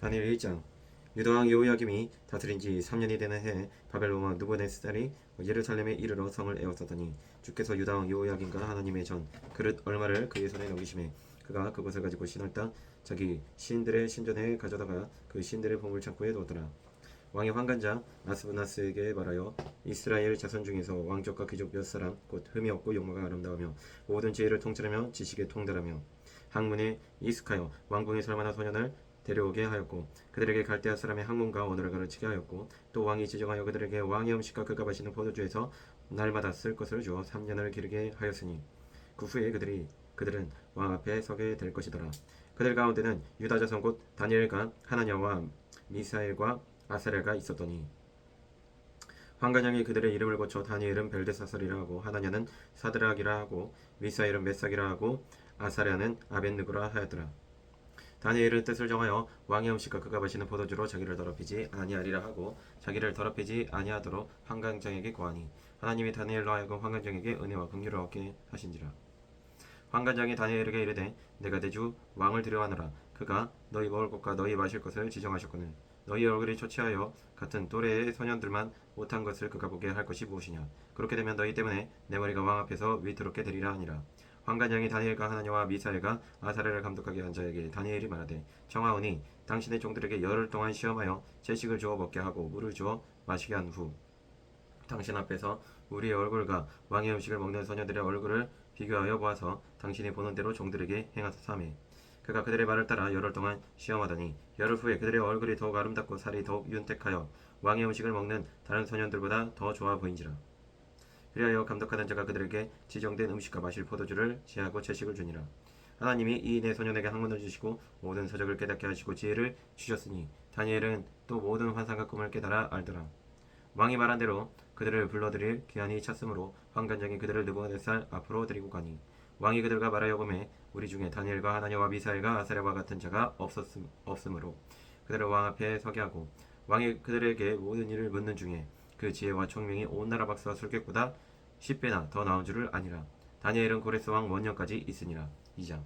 다니엘 1장. 유다 왕 여호야김이 다스린 지 3년이 되는 해에 바벨론 왕 느부갓네살이 예루살렘에 이르러 성을 에워싸더니 주께서 유다 왕 여호야김과 하나님의 전 그릇 얼마를 그의 손에 넘기심에 그가 그것을 가지고 신을 따 자기 신들의 신전에 가져다가 그 신들의 보물창고에 두었더라. 왕의 환관자 아스브나스에게 말하여 이스라엘 자손 중에서 왕족과 귀족 몇 사람 곧 흠이 없고 용모가 아름다우며 모든 지혜를 통찰하며 지식에 통달하며 학문에 익숙하여 왕궁에 설만한 소년을 데려오게 하였고 그들에게 갈대아 사람의 학문과 언어를 가르치게 하였고 또 왕이 지정하여 그들에게 왕의 음식과 그가 마시는 포도주에서 날마다 쓸 것을 주어 3년을 기르게 하였으니 그 후에 그들은 왕 앞에 서게 될 것이더라. 그들 가운데는 유다 자손 곧 다니엘과 하나냐와 미사엘과 아사랴가 있었더니 환관장이 그들의 이름을 고쳐 다니엘은 벨데사살이라 하고 하나냐는 사드락이라 하고 미사엘은 메삭이라 하고 아사랴는 아벤느고라 하였더라. 다니엘은 뜻을 정하여 왕의 음식과 그가 마시는 포도주로 자기를 더럽히지 아니하리라 하고 자기를 더럽히지 아니하도록 환관장에게 고하니 하나님이 다니엘로 하여금 환관장에게 은혜와 긍휼을 얻게 하신지라. 환관장이 다니엘에게 이르되 내가 대주 왕을 데려와노라. 그가 너희 먹을 것과 너희 마실 것을 지정하셨거늘 너희 얼굴이 초췌하여 같은 또래의 소년들만 못한 것을 그가 보게 할 것이 무엇이냐. 그렇게 되면 너희 때문에 내 머리가 왕 앞에서 위태롭게 되리라 하니라. 환관장이 다니엘과 하나냐와 미사엘과 아사랴를 감독하게 한 자에게 다니엘이 말하되 청하오니 당신의 종들에게 열흘 동안 시험하여 채식을 주어 먹게 하고 물을 주어 마시게 한 후 당신 앞에서 우리의 얼굴과 왕의 음식을 먹는 소녀들의 얼굴을 비교하여 보아서 당신이 보는 대로 종들에게 행하사 삼매. 그가 그들의 말을 따라 열흘 동안 시험하더니 열흘 후에 그들의 얼굴이 더욱 아름답고 살이 더욱 윤택하여 왕의 음식을 먹는 다른 소년들보다 더 좋아 보인지라. 그리하여 감독하는 자가 그들에게 지정된 음식과 마실 포도주를 제하고 채식을 주니라. 하나님이 이 네 소년에게 학문을 주시고 모든 서적을 깨닫게 하시고 지혜를 주셨으니 다니엘은 또 모든 환상과 꿈을 깨달아 알더라. 왕이 말한 대로 그들을 불러들일 기한이 찼으므로 환관장이 그들을 느부갓네살 앞으로 데리고 가니 왕이 그들과 말하여 보매 우리 중에 다니엘과 하나냐와 미사엘과 아사랴와 같은 자가 없으므로 그들을 왕 앞에 서게 하고 왕이 그들에게 모든 일을 묻는 중에 그 지혜와 총명이 온 나라 박사와 술객보다 10배나 더 나은 줄을 아니라. 다니엘은 고레스 왕 원년까지 있으니라. 2장.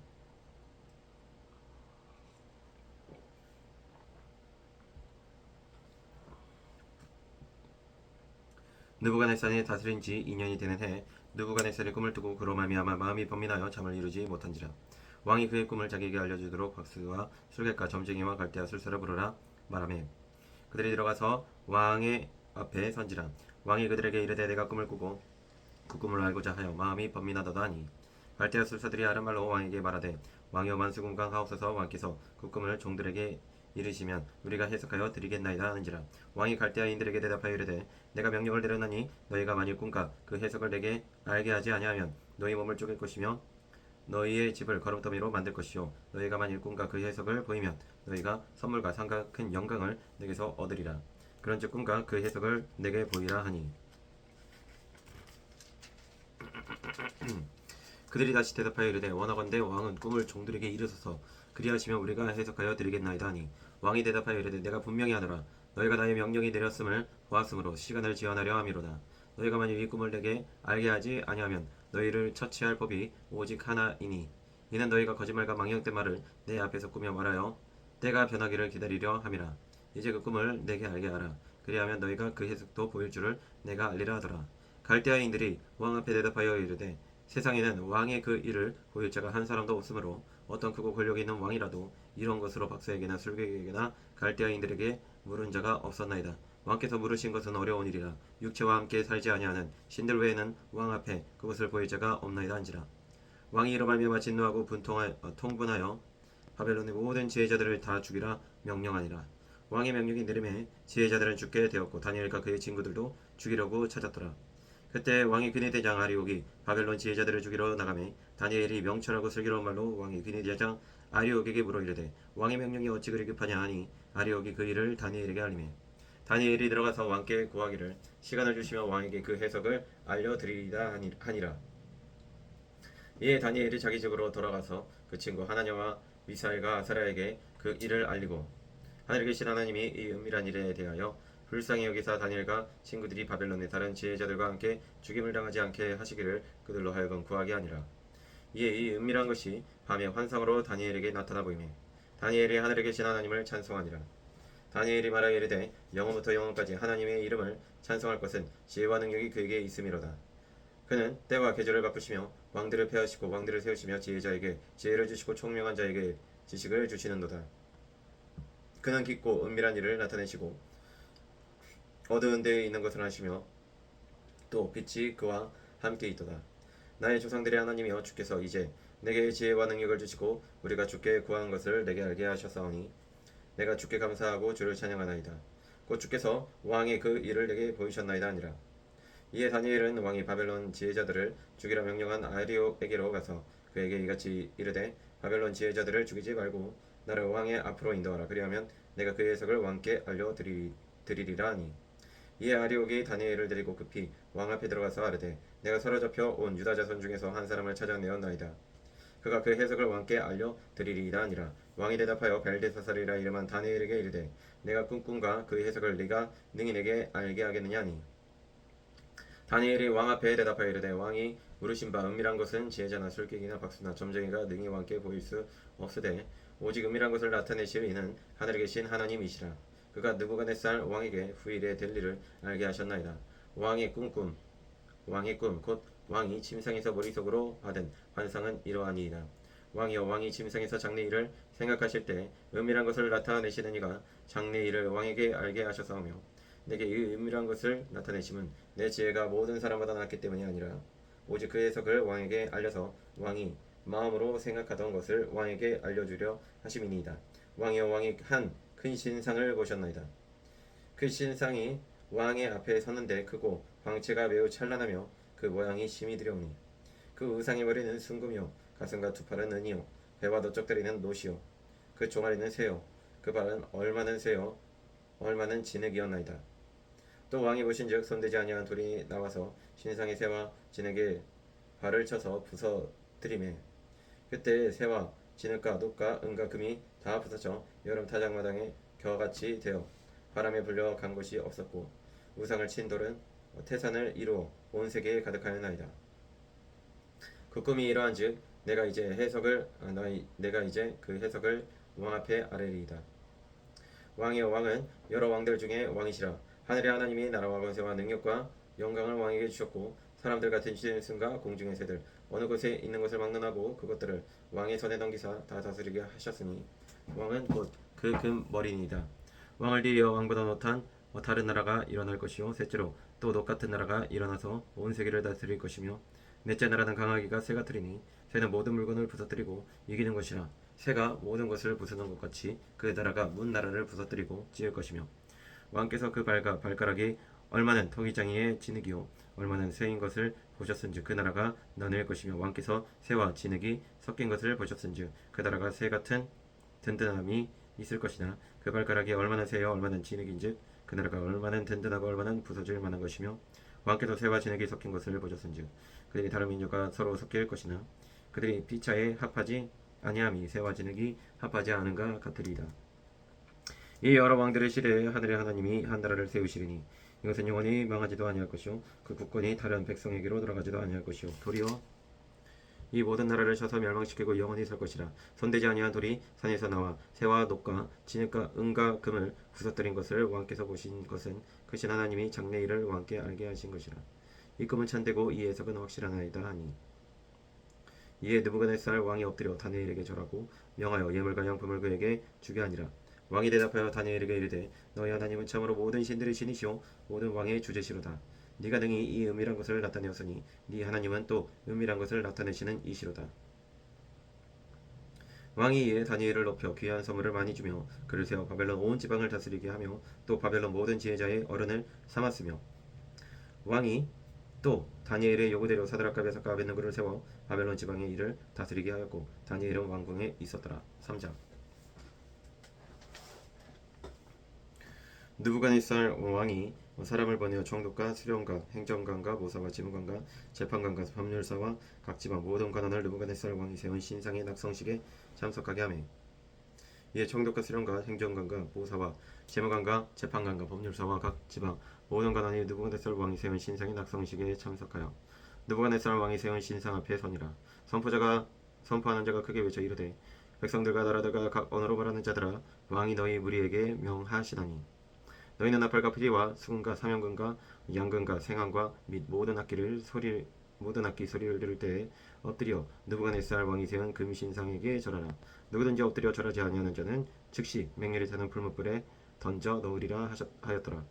느부갓네살이 다스린 지 2년이 되는 해에 느부갓네살이 꿈을 뜨고 그로 말미암아 마음이 번민하여 잠을 이루지 못한지라. 왕이 그의 꿈을 자기에게 알려주도록 박스와 술객과 점쟁이와 갈대아 술사를 부르라 말하매 그들이 들어가서 왕의 앞에 선지라. 왕이 그들에게 이르되 내가 꿈을 꾸고 그 꿈을 알고자 하여 마음이 번민하도다 하니 갈대아 술사들이 아른 말로 왕에게 말하되 왕이여 만수궁강하옵소서. 왕께서 그 꿈을 종들에게 이르시면 우리가 해석하여 드리겠나이다 하는지라. 왕이 갈대아인들에게 대답하여 이르되 내가 명령을 내렸나니 너희가 만일 꿈과 그 해석을 내게 알게 하지 아니하면 너희 몸을 쪼갤 것이며 너희의 집을 거름더미로 만들 것이요 너희가 만일 꿈과 그 해석을 보이면 너희가 선물과 상과 큰 영광을 내게서 얻으리라. 그런즉 꿈과 그 해석을 내게 보이라 하니 그들이 다시 대답하여 이르되 원하건대 왕은 꿈을 종들에게 이르소서. 그리하시면 우리가 해석하여 드리겠나이다 하니 왕이 대답하여 이르되 내가 분명히 하노라. 너희가 나의 명령이 내렸음을 보았으므로 시간을 지연하려 함이로다. 너희가 만일 이 꿈을 내게 알게 하지 아니하면 너희를 처치할 법이 오직 하나이니 이는 너희가 거짓말과 망령된 말을 내 앞에서 꾸며 말하여 때가 변하기를 기다리려 함이라. 이제 그 꿈을 내게 알게 하라. 그리하면 너희가 그 해석도 보일 줄을 내가 알리라 하더라. 갈대아인들이 왕 앞에 대답하여 이르되 세상에는 왕의 그 일을 보일 자가 한 사람도 없으므로 어떤 크고 권력이 있는 왕이라도 이런 것으로 박사에게나 술객에게나 갈대아인들에게 물은 자가 없었나이다. 왕께서 물으신 것은 어려운 일이라. 육체와 함께 살지 아니하는 신들 외에는 왕 앞에 그것을 보일 자가 없나이다 한지라. 왕이 이로 말미암아 진노하고 통분하여 바벨론의 모든 지혜자들을 다 죽이라 명령하니라. 왕의 명령이 내림에 지혜자들은 죽게 되었고 다니엘과 그의 친구들도 죽이려고 찾았더라. 그때 왕의 귀내 대장 아리옥이 바벨론 지혜자들을 죽이러 나가매 다니엘이 명철하고 슬기로운 말로 왕의 귀내 대장 아리옥에게 물어 이르되 왕의 명령이 어찌 그리 급하냐 하니 아리옥이 그 일을 다니엘에게 알리매 다니엘이 들어가서 왕께 구하기를 시간을 주시면 왕에게 그 해석을 알려드리리다 하니라. 이에 다니엘이 자기 집으로 돌아가서 그 친구 하나냐와 미사엘과 아사랴에게 그 일을 알리고 하늘에 계신 하나님이 이 은밀한 일에 대하여 불쌍히 여기사 다니엘과 친구들이 바벨론의 다른 지혜자들과 함께 죽임을 당하지 않게 하시기를 그들로 하여금 구하게 하니라. 이에 이 은밀한 것이 밤에 환상으로 다니엘에게 나타나 보이매 다니엘이 하늘에 계신 하나님을 찬송하니라. 다니엘이 말하여 이르되 영원부터 영원까지 하나님의 이름을 찬송할 것은 지혜와 능력이 그에게 있음이로다. 그는 때와 계절을 바꾸시며 왕들을 폐하시고 왕들을 세우시며 지혜자에게 지혜를 주시고 총명한 자에게 지식을 주시는도다. 그는 깊고 은밀한 일을 나타내시고 어두운 데에 있는 것을 하시며 또 빛이 그와 함께 있도다. 나의 조상들의 하나님이여 주께서 이제 내게 지혜와 능력을 주시고 우리가 주께 구한 것을 내게 알게 하셨사오니 내가 주께 감사하고 주를 찬양하나이다. 곧 주께서 왕의 그 일을 내게 보이셨나이다 하니라. 이에 다니엘은 왕이 바벨론 지혜자들을 죽이라 명령한 아리옥에게로 가서 그에게 이같이 이르되 바벨론 지혜자들을 죽이지 말고 나를 왕의 앞으로 인도하라. 그리하면 내가 그의 해석을 왕께 알려드리리라 하니 이에 아리옥이 다니엘을 데리고 급히 왕 앞에 들어가서 아뢰되 내가 사로잡혀 온 유다 자손 중에서 한 사람을 찾아내었나이다. 그가 그 해석을 왕께 알려드리리라 하니라. 왕이 대답하여 벨데사살이라 이름한 다니엘에게 이르되 내가 꿈꾼가 그 해석을 네가 능히 내게 알게 하겠느냐 하니 다니엘이 왕 앞에 대답하여 이르되 왕이 물으신 바 은밀한 것은 지혜자나 술객이나 박수나 점쟁이가 능히 왕께 보일 수 없으되 오직 은밀한 것을 나타내실 이는 하늘에 계신 하나님이시라. 그가 느부갓네살 왕에게 후일에 될 일을 알게 하셨나이다. 왕의 꿈 곧 왕이 침상에서 머릿속으로 받은 환상은 이러하니이다. 왕이여 왕이 침상에서 장래일을 생각하실 때 은밀한 것을 나타내시는 이가 장래일을 왕에게 알게 하셨사오며 내게 이 은밀한 것을 나타내심은 내 지혜가 모든 사람보다 낫기 때문이 아니라 오직 그 해석을 왕에게 알려서 왕이 마음으로 생각하던 것을 왕에게 알려주려 하심이니이다. 왕이여 왕이 한 큰 신상을 보셨나이다. 그 신상이 왕의 앞에 섰는데 크고 광채가 매우 찬란하며 그 모양이 심히 두려우니 그 의상의 머리는 순금이요 가슴과 두 팔은 은이요 배와 너쩍거리는 노시요 그 종아리는 새요 그 발은 얼마는 새요 얼마는 진흙이었나이다. 또 왕이 보신즉 손대지 아니한 돌이 나와서 신상의 새와 진흙에 발을 쳐서 부서뜨리매 그때 새와 진흙과 녹과 은과 금이 다 부서져 여름 타작마당에 겨같이 되어 바람에 불려 간 곳이 없었고 우상을 친 돌은 태산을 이루어 온 세계에 가득하였나이다. 그 꿈이 이러한즉 내가 이제 그 해석을 왕 앞에 아뢰리이다. 왕이여 왕은 여러 왕들 중에 왕이시라. 하늘의 하나님이 나라와 권세와 능력과 영광을 왕에게 주셨고 사람들 같은 짐승과 공중의 새들 어느 곳에 있는 것을 막론하고 그것들을 왕의 손에 넘기사 다 다스리게 하셨으니 왕은 곧 그 금머리니이다. 왕을 뒤이어 왕보다 못한 다른 나라가 일어날 것이요 셋째로 또 녹 같은 나라가 일어나서 온 세계를 다스릴 것이며 넷째 나라는 강하기가 새 같으리니 새는 모든 물건을 부서뜨리고 이기는 것이라 새가 모든 것을 부수는 것 같이 그 나라가 문 나라를 부서뜨리고 찌을 것이며 왕께서 그 발가락이 얼마는 터기장이의 진흙이요 얼마는 새인 것을 보셨은즉 그 나라가 나눌 것이며 왕께서 새와 진흙이 섞인 것을 보셨은즉 그 나라가 새 같은 든든함이 있을 것이나 그 발가락이 얼마나 새요 얼마는 진흙인즉 그 나라가 얼마는 든든하고 얼마는 부서질 만한 것이며 왕께서 새와 진흙이 섞인 것을 보셨은즉 그들이 다른 민족과 서로 섞일 것이나 그들이 피차에 합하지 아니함이 새와 진흙이 합하지 않은가 같으리이다. 이 여러 왕들의 시대에 하늘의 하나님이 한 나라를 세우시리니 이것은 영원히 망하지도 아니할 것이요 그 국권이 다른 백성에게로 돌아가지도 아니할 것이요 도리어 이 모든 나라를 쳐서 멸망시키고 영원히 살 것이라. 손대지 아니한 돌이 산에서 나와 새와 녹과 진흙과 은과 금을 부서뜨린 것을 왕께서 보신 것은 크신 하나님이 장래일을 왕께 알게 하신 것이라. 이 꿈은 참되고 이 해석은 확실하나이다 하니 이에 느부갓네살 왕이 엎드려 다니엘에게 절하고 명하여 예물과 양품을 그에게 주게 하니라. 왕이 대답하여 다니엘에게 이르되 너희 하나님은 참으로 모든 신들의 신이시오 모든 왕의 주제시로다. 네가 능히 이 은밀한 것을 나타내었으니 네 하나님은 또 은밀한 것을 나타내시는 이시로다. 왕이 이에 다니엘을 높여 귀한 선물을 많이 주며 그를 세워 바벨론 온 지방을 다스리게 하며 또 바벨론 모든 지혜자의 어른을 삼았으며 왕이 또 다니엘의 요구대로 사드락과 메삭과 아벳느고를 세워 바벨론 지방의 일을 다스리게 하였고 다니엘은 왕궁에 있었더라. 3장 느부갓네살 왕이 사람을 보내어 총독과 수령과 행정관과 모사와 지문관과 재판관과 법률사와 각 지방 모든 관원을 느부갓네살 왕이 세운 신상의 낙성식에 참석하게 하매 이에 총독과 수령과 행정관과 모사와 재무관과 재판관과 법률사와 각 지방 모든 관원이 느부갓네살 왕이 세운 신상의 낙성식에 참석하여 느부갓네살 왕이 세운 신상 앞에 서니라. 선포하는 자가 크게 외쳐 이르되 백성들과 나라들과 각 언어로 말하는 자들아 왕이 너희 무리에게 명하시다니 너희는 나팔과 피리와 수금과 사명금과 양금과 생황과 및 모든 악기 소리를 들을 때에 엎드려 느부갓네살 왕이 세운 금신상에게 절하라. 누구든지 엎드려 절하지 아니하는 자는 즉시 맹렬히 타는 풀무불에 던져 넣으리라 하였더라.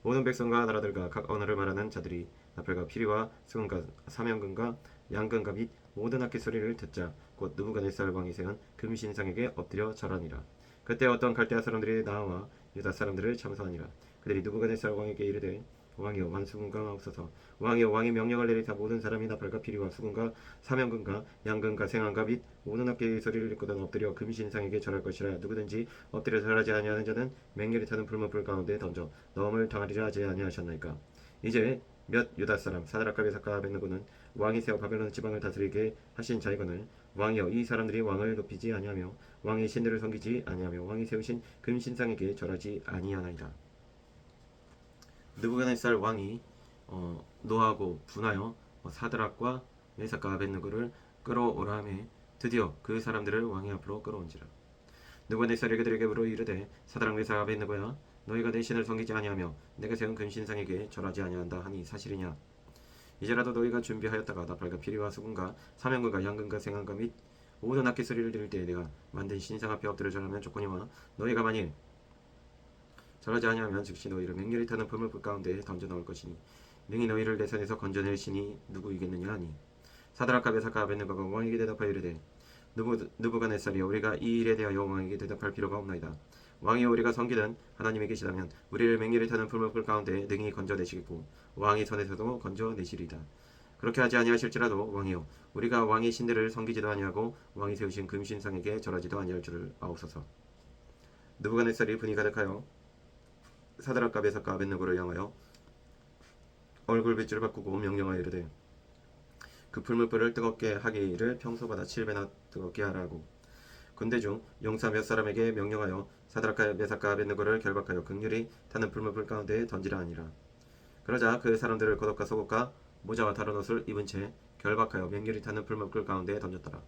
모든 백성과 나라들과 각 언어를 말하는 자들이 나팔과 피리와 수금과 사명금과 양금과 및 모든 악기 소리를 듣자 곧 느부갓네살 왕이 세운 금신상에게 엎드려 절하니라. 그때 어떤 갈대아 사람들이 나와 유다 사람들을 참소하니라. 그들이 느부갓네살 왕에게 이르되 왕이여 만수군강하옵소서. 왕이여 왕이 명령을 내리사 모든 사람이 나팔과 피리와 수군과 사명금과 양금과 생황과 및 모든 악기의 소리를 듣거든 엎드려 금신상에게 절할 것이라. 누구든지 엎드려 절하지 아니하는 자는 맹렬히 타는 불문불 가운데 던져 넣음을 당하리라 하지 아니하셨나이까. 이제 몇 유다 사람 사드락과 메삭과 아벳느고는 왕이 세워 바벨론 지방을 다스리게 하신 자이거늘 왕이여 이 사람들이 왕을 높이지 아니하며 왕의 신들을 섬기지 아니하며 왕이 세우신 금신상에게 절하지 아니하나이다. 느부갓네살 왕이 노하고 분하여 사드락과 메삭과 아벳느고를 끌어오라 하매 드디어 그 사람들을 왕의 앞으로 끌어온지라. 느부갓네살이 그들에게 물어 이르되 사드락 메삭 아벳느고야 너희가 내 신을 섬기지 아니하며 내가 세운 금신상에게 절하지 아니한다 하니 사실이냐. 이제라도 너희가 준비하였다가 나팔과 피리와 수금과 사명금과 양금과 생황과 및 모든 악기 소리를 들을 때에 내가 만든 신상 앞에 엎드려 절하면 좋거니와 너희가 만일 절하지 아니하면 즉시 너희를 맹렬히 타는 풀무불 가운데 던져 넣을 것이니 능히 너희를 내 손에서 건져낼 신이 누구이겠느냐 하니 사드락과 메삭과 아벳느고가 왕에게 대답하여 이르되 느부갓네살이여 우리가 이 일에 대하여 왕에게 대답할 필요가 없나이다. 왕이 우리가 섬기던 하나님이 계시다면 우리를 맹렬히 타는 풀무불 가운데 능히 건져내시겠고 왕의 손에서도 건져내시리이다. 그렇게 하지 아니하실지라도 왕이여 우리가 왕의 신들을 섬기지도 아니하고 왕이 세우신 금신상에게 절하지도 아니할 줄을 아옵소서. 느부갓네살이 분이 가득하여 사드락과 메삭과 아벳느고를 향하여 얼굴빛을 바꾸고 명령하여 이르되 그 풀무불을 뜨겁게 하기를 평소보다 7배나 뜨겁게 하라고 군대 중 용사 몇 사람에게 명령하여 사드락과 메삭과 아벳느고를 결박하여 극렬히 타는 풀무불 가운데 던지라 하니라. 그러자 그 사람들을 겉옷과 속옷과 모자와 다른 옷을 입은 채 결박하여 맹렬히 타는 풀무불 가운데 던졌더라.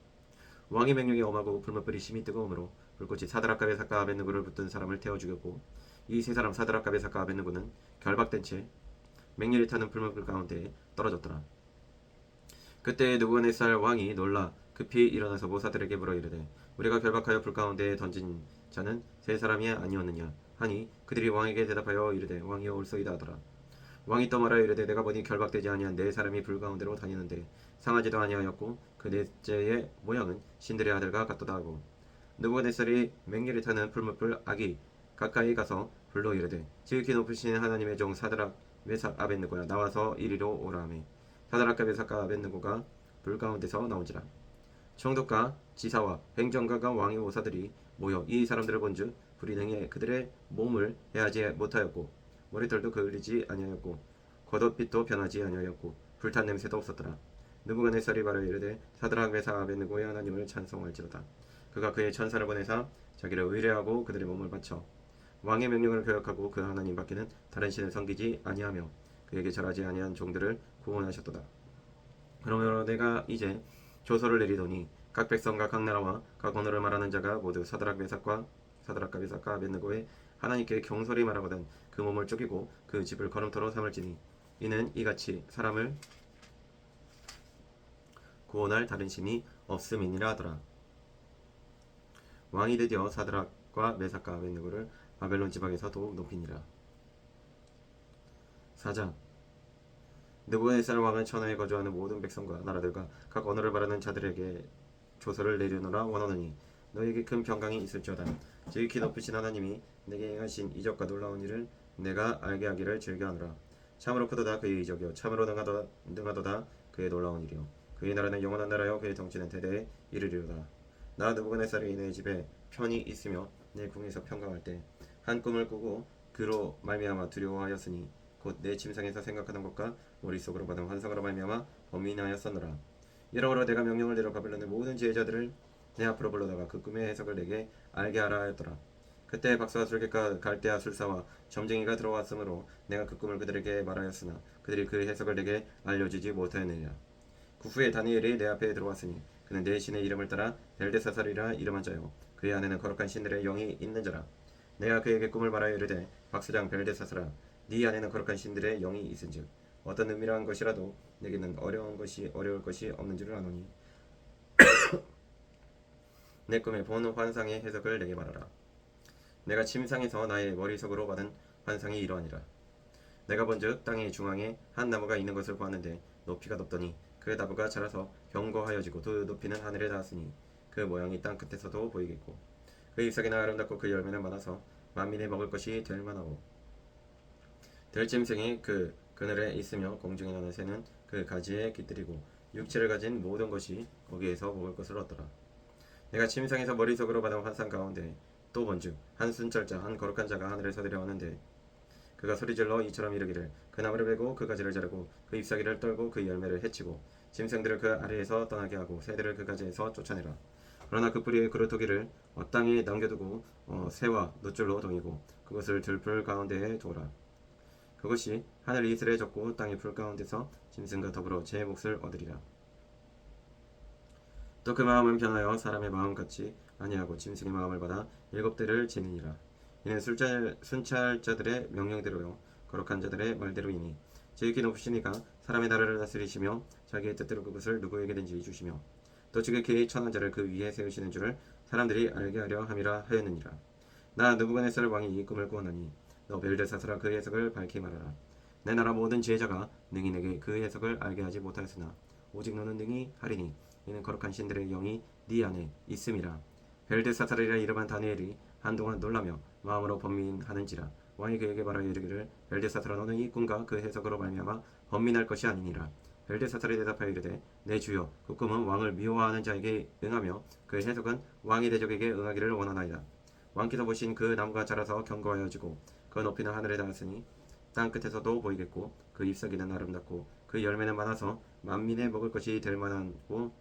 왕의 명령이 엄하고 풀무불이 심히 뜨거우므로 불꽃이 사드락과 메삭과 아벳느고를 붙든 사람을 태워 죽였고 이 세 사람 사드락과 메삭과 아벳느고는 결박된 채 맹렬히 타는 풀무불 가운데 떨어졌더라. 그때 느부갓네살 왕이 놀라 급히 일어나서 모사들에게 물어 이르되 우리가 결박하여 불 가운데 던진 자는 세 사람이 아니었느냐 하니 그들이 왕에게 대답하여 이르되 왕이여 올소이다 하더라. 왕이 또 말하여 이르되 내가 보니 결박되지 아니한 네 사람이 불 가운데로 다니는데 상하지도 아니하였고 그 넷째의 모양은 신들의 아들과 같도다 하고 느부갓네살이 맹렬히 타는 풀무불 악이 가까이 가서 불러 이르되 지극히 높으신 하나님의 종 사드락 메삭 아벳느고야 나와서 이리로 오라 하매 사드락과 메삭과 아벳느고가 불 가운데서 나온지라. 총독과 지사와 행정가가 왕의 오사들이 모여 이 사람들을 본즉 불이 능히 그들의 몸을 해하지 못하였고 머리털도 그을리지 아니하였고 겉옷빛도 변하지 아니하였고 불탄 냄새도 없었더라. 느부갓네살이 말하여 이르되 사드락 메삭 아벳느고의 하나님을 찬송할지로다. 그가 그의 천사를 보내사 자기를 의뢰하고 그들의 몸을 바쳐 왕의 명령을 거역하고 그 하나님 밖에는 다른 신을 섬기지 아니하며 그에게 절하지 아니한 종들을 구원하셨도다. 그러므로 내가 이제 조서를 내리더니 각 백성과 각 나라와 각 언어를 말하는 자가 모두 사드락과 메삭과 아벳느고의 하나님께 경솔히 말하거든 그 몸을 쪼개고 그 집을 거름토로 삼을지니 이는 이같이 사람을 구원할 다른 신이 없음이니라 하더라. 왕이 드디어 사드락과 메삭과 아벳느고를 바벨론 지방에서 더욱 높이니라. 4장 느부갓네살 왕은 천하에 거주하는 모든 백성과 나라들과 각 언어를 말하는 자들에게 조서를 내려놓으라 원하노니 너에게 큰 평강이 있을지어다. 지극히 높으신 하나님이 내게 행하신 이적과 놀라운 일을 내가 알게 하기를 즐겨하노라. 참으로 크도다 그의 이적이요 참으로 능하도다 그의 놀라운 일이요 그의 나라는 영원한 나라요 그의 정치는 대대에 이르리로다. 나 느부갓네살이 내 집에 편히 있으며 내 궁에서 평강할 때 한 꿈을 꾸고 그로 말미암아 두려워하였으니 곧 내 침상에서 생각하는 것과 머릿속으로 받은 환상으로 말미암아 범인하였었노라. 이러므로 내가 명령을 내려 바벨론의 모든 지혜자들을 내 앞으로 불러다가 그 꿈의 해석을 내게 알게 하라 하였더라. 그때 박사와 술객과 갈대아 술사와 점쟁이가 들어왔으므로 내가 그 꿈을 그들에게 말하였으나 그들이 그 해석을 내게 알려주지 못하였느니라. 그 후에 다니엘이 내 앞에 들어왔으니 그는 내 신의 이름을 따라 벨데사살이라 이름한 자요 그의 안에는 거룩한 신들의 영이 있는 자라. 내가 그에게 꿈을 말하여 이르되 박수장 벨데사살아 네 안에는 거룩한 신들의 영이 있은즉 어떤 은밀한 것이라도 내게는 어려울 것이 없는 줄을 아노니 내 꿈에 본 환상의 해석을 내게 말하라. 내가 침상에서 나의 머리석으로 받은 환상이 이러하니라. 내가 본즉 땅의 중앙에 한 나무가 있는 것을 보았는데 높이가 높더니 그 나무가 자라서 견고하여지고 그 높이는 하늘에 닿았으니 그 모양이 땅 끝에서도 보이겠고 그 잎사귀는 아름답고 그 열매는 많아서 만민이 먹을 것이 될 만하고 들짐승이 그 그늘에 있으며 공중에 나는 새는 그 가지에 깃들이고 육체를 가진 모든 것이 거기에서 먹을 것을 얻더라. 내가 침상에서 머릿속으로 받은 환상 가운데 또 본즉 한 순찰자 한 거룩한 자가 하늘에서 내려오는데 그가 소리질러 이처럼 이르기를 그 나무를 베고 그 가지를 자르고 그 잎사귀를 떨고 그 열매를 해치고 짐승들을 그 아래에서 떠나게 하고 새들을 그 가지에서 쫓아내라. 그러나 그 뿌리의 그루터기를 땅에 남겨두고 새와 놋줄로 동이고 그것을 들풀 가운데에 두어라. 그것이 하늘 이슬에 젖고 땅의 풀 가운데서 짐승과 더불어 제 몫을 얻으리라. 또 그 마음은 변하여 사람의 마음 같이 아니하고 짐승의 마음을 받아 일곱 대를 지니니라. 이는 순찰자들의 명령대로요 거룩한 자들의 말대로이니 지극히 높으시니가 사람의 나라를 다스리시며 자기의 뜻대로 그것을 누구에게든지 주시며 또 지극히 천한 자를 그 위에 세우시는 줄을 사람들이 알게 하려 함이라 하였느니라. 나 느부갓네살 왕이 이 꿈을 꾸었나니 너 벨드사스라 그 해석을 밝히 말하라. 내 나라 모든 지혜자가 능히 내게 그 해석을 알게 하지 못하였으나 오직 너는 능히 하리니 이는 거룩한 신들의 영이 네 안에 있음이라. 벨드사살이라 이름한 다니엘이 한동안 놀라며 마음으로 번민하는지라. 왕이 그에게 말하여 이르기를 벨드사살아 너는 이 꿈과 그 해석으로 말미암아 번민할 것이 아니니라. 벨드사살이 대답하여 이르되 내 주여 그 꿈은 왕을 미워하는 자에게 응하며 그 해석은 왕의 대적에게 응하기를 원하나이다. 왕께서 보신 그 나무가 자라서 견고하여지고 그 높이는 하늘에 닿았으니 땅 끝에서도 보이겠고 그 잎사귀는 아름답고 그 열매는 많아서 만민의 먹을 것이 될 만하고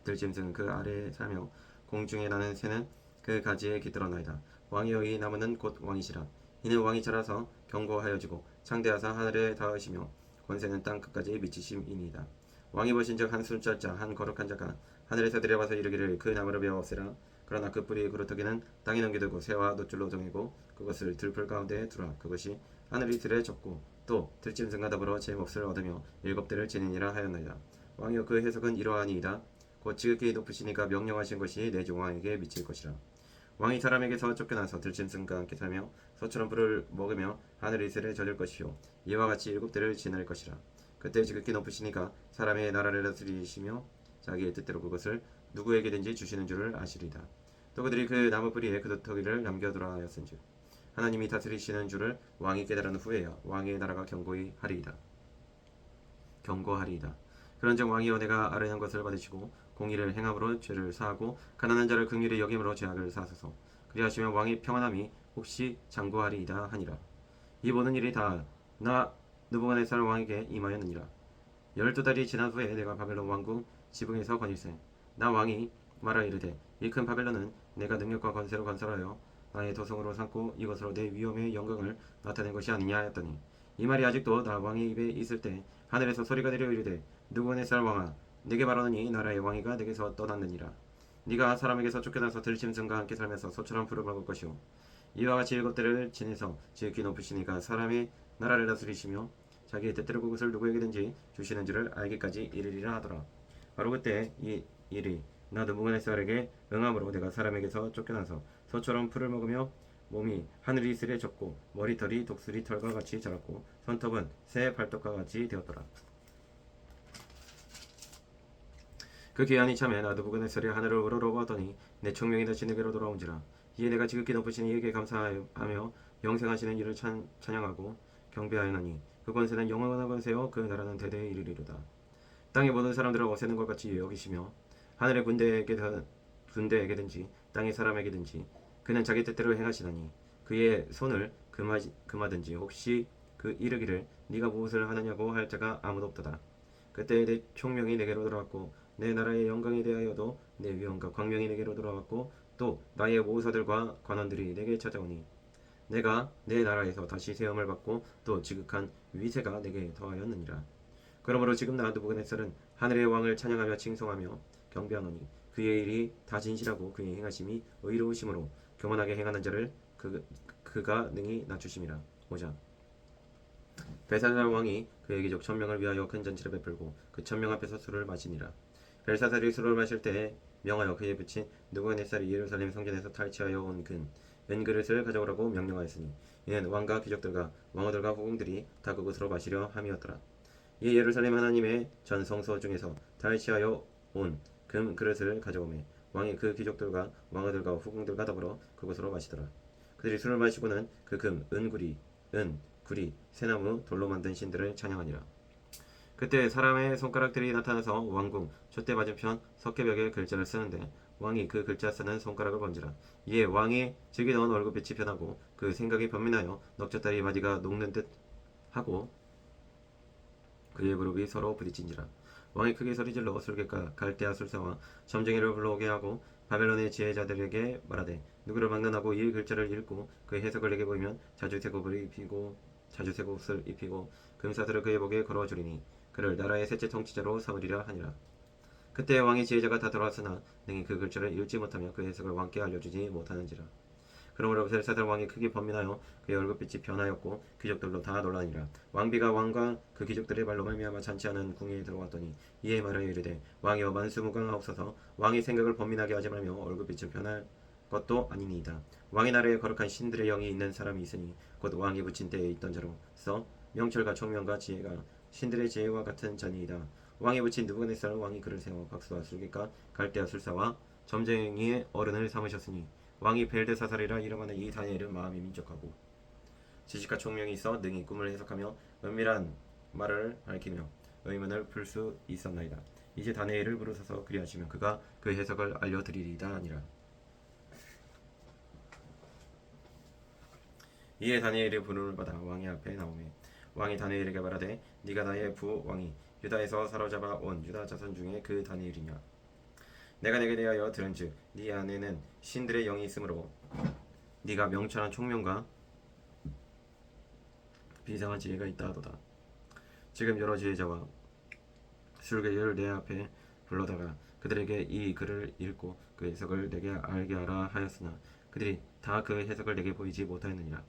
들짐승은 그 아래에 사며 공중에 나는 새는 그 가지에 깃들어나이다. 왕이여 이 나무는 곧 왕이시라. 이는 왕이 자라서 견고하여지고 창대하사 하늘에 닿으시며 권세는 땅 끝까지 미치심이니이다. 왕이 보신즉 한 순찰자 한 거룩한 자가 하늘에서 내려와서 이르기를 그 나무를 베어 없애라. 그러나 그 뿌리의 그루터기는 땅에 넘겨두고 새와 놋줄로 정이고 그것을 들풀 가운데에 두라. 그것이 하늘 이슬에 젖고 또 들짐승과 더불어 제 몫을 얻으며 일곱 대를 지니니라 하였나이다. 왕이여 그 해석은 이러하니이다. 곧 지극히 높으시니까 명령하신 것이 내 종 왕에게 미칠 것이라. 왕이 사람에게서 쫓겨나서 들짐승과 함께 살며 소처럼 풀을 먹으며 하늘 이슬에 젖을 것이요 이와 같이 일곱 대를 지낼 것이라. 그때 지극히 높으시니까 사람의 나라를 다스리시며 자기의 뜻대로 그것을 누구에게든지 주시는 줄을 아시리다. 또 그들이 그 나무 뿌리에 그루터기를 남겨두라 하였은즉 하나님이 다스리시는 줄을 왕이 깨달은 후에야 왕의 나라가 견고하리이다. 그런즉 왕이여 내가 아뢰는 것을 받으시고 공의를 행함으로 죄를 사하고 가난한 자를 긍휼히 여김으로 죄악을 사하소서. 그리하시면 왕의 평안함이 혹시 장구하리이다 하니라. 이 모든 일이 다 나 느부갓네살 왕에게 임하였느니라. 12달이 지난 후에 내가 바벨론 왕궁 지붕에서 거닐세 나 왕이 말하 이르되 이 큰 바벨론은 내가 능력과 권세로 건설하여 나의 도성으로 삼고 이것으로 내 위엄의 영광을 나타낸 것이 아니냐 하였더니 이 말이 아직도 나 왕의 입에 있을 때 하늘에서 소리가 내려 이르되 느부갓네살 왕아 내게 말하노니 나라의 왕위가 내게서 떠났느니라. 네가 사람에게서 쫓겨나서 들짐승과 함께 살면서 소처럼 풀을 먹을 것이오 이와 같이 일곱 대를 지내서 지극히 높으시니까 사람의 나라를 다스리시며 자기의 뜻대로 그것을 누구에게든지 주시는 줄을 알기까지 이르리라 하더라. 바로 그때 이 일이 나 느부갓네살에게 응함으로 내가 사람에게서 쫓겨나서 소처럼 풀을 먹으며 몸이 하늘 이슬에 젖고 머리털이 독수리 털과 같이 자랐고 손톱은 새 발톱과 같이 되었더라. 그 기한이 참에 나 느부갓네살이 하늘을 우러러보았더니 내 총명이 다시 내게로 돌아온지라. 이에 내가 지극히 높으신 이에게 감사하며 영생하시는 이를 찬양하고 경배하였나니 그 권세는 영원한 권세요 그 나라는 대대에 이르리로다. 땅의 모든 사람들을 없애는 것 같이 여기시며 하늘의 군대에게든지 땅의 사람에게든지 그는 자기 뜻대로 행하시나니 그의 손을 금하든지 혹시 그 이르기를 네가 무엇을 하느냐고 할 자가 아무도 없도다. 그때 내 총명이 내게로 돌아왔고 내 나라의 영광에 대하여도 내 위엄과 광명이 내게로 돌아왔고 또 나의 모사들과 관원들이 내게 찾아오니 내가 내 나라에서 다시 세움을 받고 또 지극한 위세가 내게 더하였느니라. 그러므로 지금 나 느부갓네살은 하늘의 왕을 찬양하며 칭송하며 경배하노니 그의 일이 다 진실하고 그의 행하심이 의로우심으로 교만하게 행하는 자를 그가 능히 낮추심이라. 5장. 벨사살 왕이 그의 귀족 1000명을 위하여 큰 잔치를 베풀고 그 1000명 앞에서 술을 마시니라. 벨사살이 술을 마실 때에 명하여 그에 붙인 느부갓네살이 예루살렘 성전에서 탈취하여 온 은그릇을 가져오라고 명령하였으니 이는 왕과 귀족들과 왕후들과 후궁들이 다 그곳으로 마시려 함이었더라. 이 예루살렘 하나님의 전 성소 중에서 탈취하여 온 금그릇을 가져오매 왕이 그 귀족들과 왕후들과 후궁들과 더불어 그곳으로 마시더라. 그들이 술을 마시고는 그 은, 구리, 새나무, 돌로 만든 신들을 찬양하니라. 그때 사람의 손가락들이 나타나서 왕궁 촛대 맞은편 석계벽에 글자를 쓰는데 왕이 그 글자 쓰는 손가락을 번지라. 이에 왕이 즉이 넣은 얼굴빛이 변하고 그 생각이 변민하여 넉젓다리 마디가 녹는 듯 하고 그의 무릎이 서로 부딪힌지라. 왕이 크게 소리질러 술객과 갈대아 술사와 점쟁이를 불러오게 하고 바벨론의 지혜자들에게 말하되 누구를 막론하고 이 글자를 읽고 그 해석을 내게 보이면 자주색 옷을 입히고 금사슬을 그의 목에 걸어주리니 그를 나라의 셋째 통치자로 삼으리라 하니라. 그때 왕의 지혜자가 다 돌아왔으나 능히 그 글자를 읽지 못하며 그 해석을 왕께 알려주지 못하는지라. 그러므로 벨사살 왕이 크게 번민하여 그의 얼굴빛이 변하였고 귀족들도 다 놀라니라. 왕비가 왕과 그 귀족들의 말로 말미암아 잔치하는 궁에 들어왔더니 이에 말하여 이르되 왕이여 만수무강하옵소서. 왕이 생각을 번민하게 하지 말며 얼굴빛을 변할 것도 아니니이다. 왕의 나라에 거룩한 신들의 영이 있는 사람이 있으니 곧 왕이 붙인 때에 있던 자로서 명철과 총명과 지혜가 신들의 지혜와 같은 자니이다. 왕이 붙인 느부갓네살 왕이 그를 세워 박수와 술객과 갈대아 술사와 점쟁이의 어른을 삼으셨으니 왕이 벨드사살이라 이름하는 이 다니엘은 마음이 민족하고 지식과 총명이 있어 능히 꿈을 해석하며 은밀한 말을 밝히며 의문을 풀 수 있었나이다. 이제 다니엘을 부르소서 그리하시면 그가 그 해석을 알려드리리다 하니라. 이에 다니엘이 부름을 받아 왕의 앞에 나오매 왕이 다니엘에게 말하되 네가 나의 부 왕이 유다에서 사로잡아 온 유다 자손 중에 그 다니엘이냐. 내가 내게 대하여 들은즉 네 안에는 신들의 영이 있으므로 네가 명철한 총명과 비상한 지혜가 있다 하도다. 지금 여러 지혜자와 술객을 내 앞에 불러다가 그들에게 이 글을 읽고 그 해석을 내게 알게 하라 하였으나 그들이 다 그 해석을 내게 보이지 못하였느니라.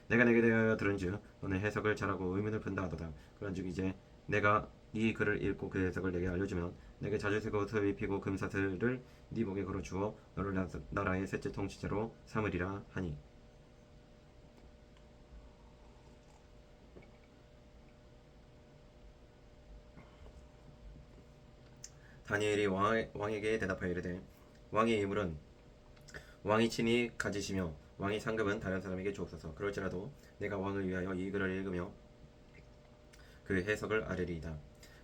내가 내게 대하여 들은즉 너는 해석을 잘하고 의문을 푼다 하도다. 그런즉 이제 내가 이 글을 읽고 그 해석을 내게 알려주면 내게 자주색 옷을 입히고 금사슬을 네 목에 걸어주어 너를 나라의 셋째 통치자로 삼으리라 하니. 다니엘이 왕에게 대답하여 이르되 왕의 예물은 왕이 친히 가지시며 왕의 상급은 다른 사람에게 주옵소서. 그럴지라도 내가 왕을 위하여 이 글을 읽으며 그 해석을 아뢰리이다.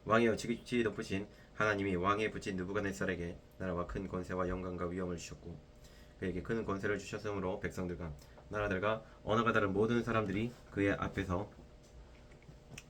왕이여 지극히 높으신 하나님이 왕에 붙인 느부갓네살에게 나라와 큰 권세와 영광과 위엄을 주셨고 그에게 큰 권세를 주셨으므로 백성들과 나라들과 언어가 다른 모든 사람들이 그의 앞에서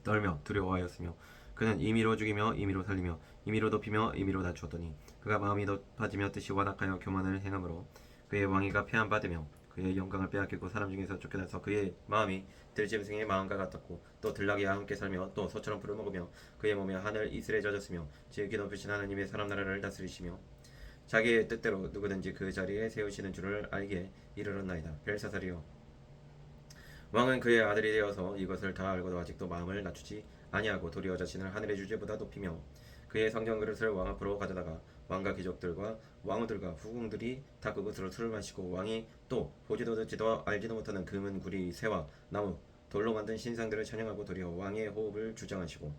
떨며 두려워하였으며 그는 임의로 죽이며 임의로 살리며 임의로 높이며 임의로 낮추었더니 그가 마음이 높아지며 뜻이 완악하여 교만을 행함으로 그의 왕위가 폐함받으며 그의 영광을 빼앗기고 사람 중에서 쫓겨나서 그의 마음이 들짐승의 마음과 같았고 또 들나귀와 함께 살며 또 소처럼 풀을 먹으며 그의 몸에 하늘 이슬에 젖었으며 지극히 높으신 하나님의 사람 나라를 다스리시며 자기의 뜻대로 누구든지 그 자리에 세우시는 줄을 알기에 이르렀나이다. 벨사살이여 왕은 그의 아들이 되어서 이것을 다 알고도 아직도 마음을 낮추지 아니하고 도리어 자신을 하늘의 주제보다 높이며 그의 성전 그릇을 왕 앞으로 가져다가 왕과 귀족들과 왕후들과 후궁들이 다 그것으로 술을 마시고 왕이 또 보지도 듣지도 알지도 못하는 금은 구리 새와 나무 돌로 만든 신상들을 찬양하고 도리어 왕의 호흡을 주장하시고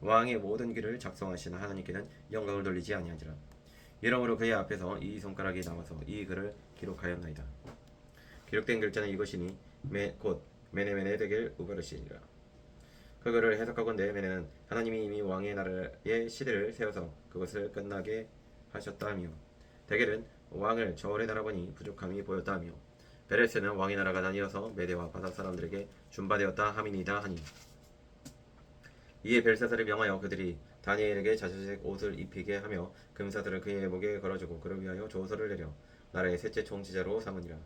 왕의 모든 길을 작성하신 하나님께는 영광을 돌리지 아니하니라. 이러므로 그의 앞에서 이 손가락이 나와서 이 글을 기록하였나이다. 기록된 글자는 이것이니 곧 메네메네 데겔 우바르시니라. 그거를 해석하건대 메네는 하나님이 이미 왕의 나라의 시대를 세워서 그것을 끝나게 하셨다 하며 데겔은 왕을 저울에 달아보니 부족함이 보였다 하며 베레스는 왕의 나라가 나뉘어서 메대와 바사 사람들에게 준바되었다 함이니이다 하니. 이에 벨사살이 명하여 그들이 다니엘에게 자주색 옷을 입히게 하며 금사들을 그의 목에 걸어주고 그를 위하여 조서를 내려 나라의 셋째 총지자로 삼으니라.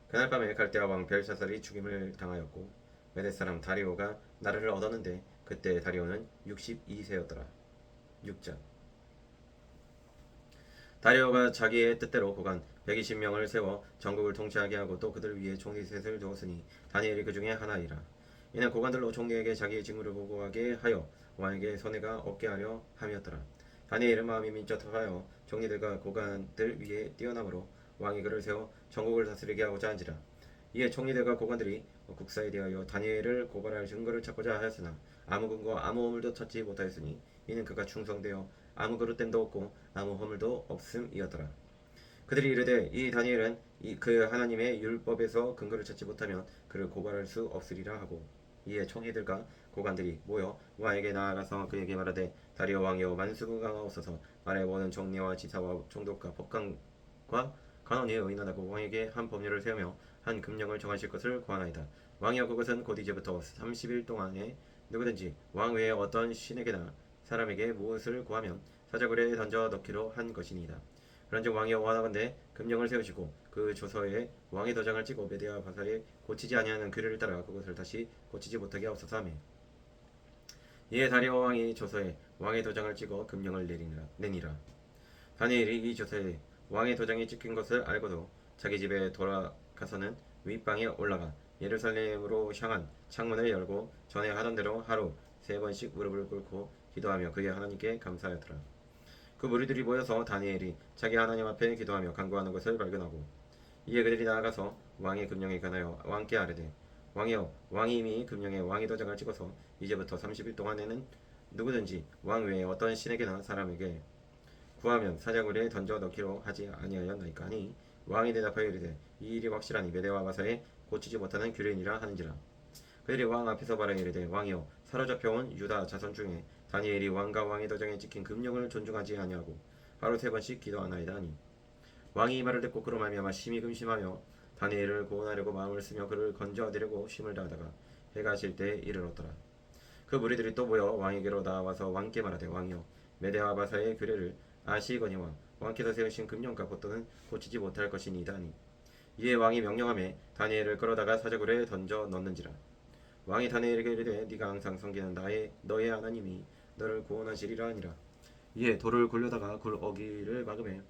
그날 밤에 갈대아 왕 벨사살이 죽임을 당하였고 메대 사람 다리오가 나라를 얻었는데 그때 다리오는 62세였더라. 6장. 다리오가 자기의 뜻대로 고관 120명을 세워 전국을 통치하게 하고 또 그들 위에 총리 셋을 두었으니 다니엘이 그 중에 하나이라. 이는 고관들로 총리에게 자기의 직무를 보고하게 하여 왕에게 손해가 없게 하려 함이었더라. 다니엘은 마음이 민첩하여 총리들과 고관들 위에 뛰어남으로 왕이 그를 세워 전국을 다스리게 하고자 한지라. 이에 총리들과 고관들이 국사에 대하여 다니엘을 고발할 증거를 찾고자 하였으나 아무 근거 아무 허물도 찾지 못하였으니 이는 그가 충성되어 아무 그릇됨도 없고 아무 허물도 없음이었더라. 그들이 이르되 이 다니엘은 그 하나님의 율법에서 근거를 찾지 못하면 그를 고발할 수 없으리라 하고 이에 총리들과 고관들이 모여 왕에게 나아가서 그에게 말하되 다리오 왕이여 만수무강하옵소서 말해 모든 총리와 지사와 총독과 법관과 간원이 의논하고 왕에게 한 법률을 세우며 한 금령을 정하실 것을 구하나이다. 왕이여 그것은 곧 이제부터 30일 동안에 누구든지 왕 외에 어떤 신에게나 사람에게 무엇을 구하면 사자굴에 던져 넣기로 한 것이니이다. 그런즉 왕이여 원하건대 금령을 세우시고 그 조서에 왕의 도장을 찍어 메대와 바사에 고치지 아니하는 규례를 따라 그것을 다시 고치지 못하게 하옵소서 하매 이에 다리오 왕이 조서에 왕의 도장을 찍어 금령을 내니라. 다니엘이 이 조서에 왕의 도장이 찍힌 것을 알고도 자기 집에 돌아가서는 윗방에 올라가 예루살렘으로 향한 창문을 열고 전에 하던 대로 하루 3번씩 무릎을 꿇고 기도하며 그의 하나님께 감사하였더라. 그 무리들이 모여서 다니엘이 자기 하나님 앞에 기도하며 간구하는 것을 발견하고 이에 그들이 나아가서 왕의 금령에 관하여 왕께 아뢰되 왕이여 왕이 이미 금령에 왕의 도장을 찍어서 이제부터 30일 동안에는 누구든지 왕 외에 어떤 신에게나 사람에게 구하면 사자굴에 던져 넣기로 하지 아니하였나이까 하니 왕이 대답하여 이르되 이 일이 확실하니 메대와 바사에 고치지 못하는 규례니라 하는지라. 그들이 왕 앞에서 말하여 이르되 왕이여 사로잡혀온 유다 자손 중에 다니엘이 왕과 왕의 도장에 찍힌 금령을 존중하지 아니하고 하루 3번씩 기도하나이다 하니 왕이 이 말을 듣고 그로 말미암아 심히 근심하여 다니엘을 구원하려고 마음을 쓰며 그를 건져내려고 힘을 다하다가 해가 질 때에 이르렀더라. 그 무리들이 또 모여 왕에게로 나와서 왕께 말하되 왕이여 메대와 바사의 규례를 아시거니와 왕께서 세우신 금령과 법도는 고치지 못할 것이니이다 하니 이에 왕이 명령하매 다니엘을 끌어다가 사자굴에 던져 넣는지라. 왕이 다니엘에게 이르되 네가 항상 섬기는 너의 하나님이 너를 구원하시리라 하니라. 이에 돌을 굴려다가 굴 어기를 막음에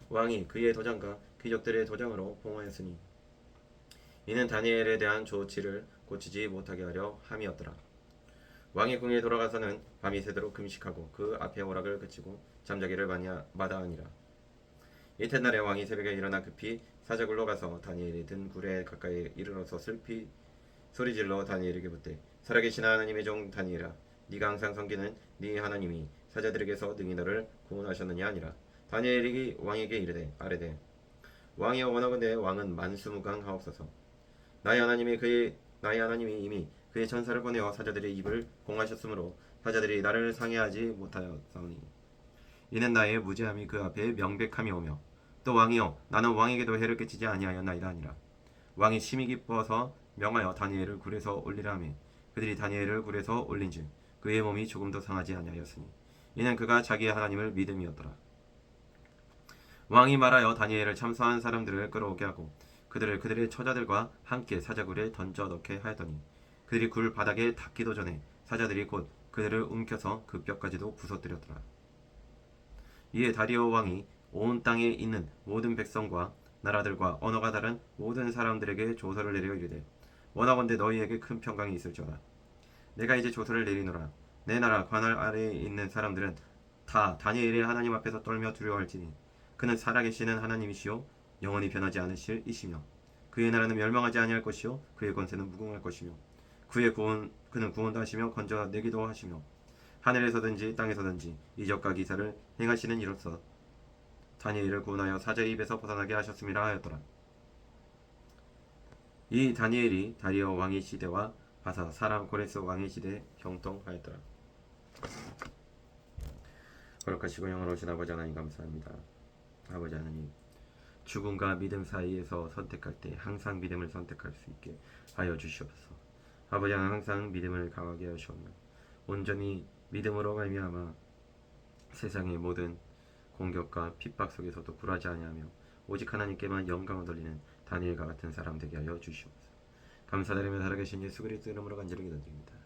왕이 그의 도장과 귀족들의 도장으로 봉하였으니 이는 다니엘에 대한 조치를 고치지 못하게 하려 함이었더라. 왕이 궁에 돌아가서는 밤이 새도록 금식하고 그 앞에 오락을 그치고 잠자기를 마다하니라. 이튿날에 왕이 새벽에 일어나 급히 사자굴로 가서 다니엘이 든 굴에 가까이 이르러서 슬피 소리질러 다니엘에게 묻되 살아계신 하나님의 종 다니엘아 네가 항상 섬기는 네 하나님이 사자들에게서 능히 너를 구원하셨느냐 하니라. 다니엘이 왕에게 이르되 아뢰되 왕이여 원하건대 왕은 만수무강하옵소서. 나의 하나님이 이미 그의 천사를 보내어 사자들의 입을 봉하셨으므로 사자들이 나를 상해하지 못하였사오니 이는 나의 무죄함이 그 앞에 명백함이 오며 또 왕이여 나는 왕에게도 해를 끼치지 아니하였나이다 하니라. 왕이 심히 기뻐서 명하여 다니엘을 굴에서 올리라 하매 그들이 다니엘을 굴에서 올린즉 그의 몸이 조금도 상하지 아니하였으니 이는 그가 자기의 하나님을 믿음이었더라. 왕이 말하여 다니엘을 참소한 사람들을 끌어오게 하고 그들을 그들의 처자들과 함께 사자굴에 던져 넣게 하였더니 그들이 굴 바닥에 닿기도 전에 사자들이 곧 그들을 움켜서 그 뼈까지도 부서뜨렸더라. 이에 다리오 왕이 온 땅에 있는 모든 백성과 나라들과 언어가 다른 모든 사람들에게 조서를 내려 이르되 원하건대 너희에게 큰 평강이 있을지어다. 내가 이제 조서를 내리노라. 내 나라 관할 아래에 있는 사람들은 다 다니엘의 하나님 앞에서 떨며 두려워할지니 그는 살아계시는 하나님이시요 영원히 변하지 않으실 이시며 그의 나라는 멸망하지 아니할 것이요 그의 권세는 무궁할 것이며 그는 구원도 하시며 건져내기도 하시며 하늘에서든지 땅에서든지 이적과 기사를 행하시는 이로써 다니엘을 구원하여 사자의 입에서 벗어나게 하셨음이라 하였더라. 이 다니엘이 다리오 왕의 시대와 바사 사람 고레스 왕의 시대에 형통하였더라. 거룩하시고 영원하신 아버지 하나님 감사합니다. 아버지 하나님 죽음과 믿음 사이에서 선택할 때 항상 믿음을 선택할 수 있게 하여 주시옵소서. 아버지 하나님 항상 믿음을 강하게 하시오며 온전히 믿음으로 말미암아 세상의 모든 공격과 핍박 속에서도 굴하지 아니하며 오직 하나님께만 영광을 돌리는 다니엘과 같은 사람 되게 하여 주시옵소서. 감사드리며 살아계신 예수 그리스도 이름으로 간절히 기도드립니다.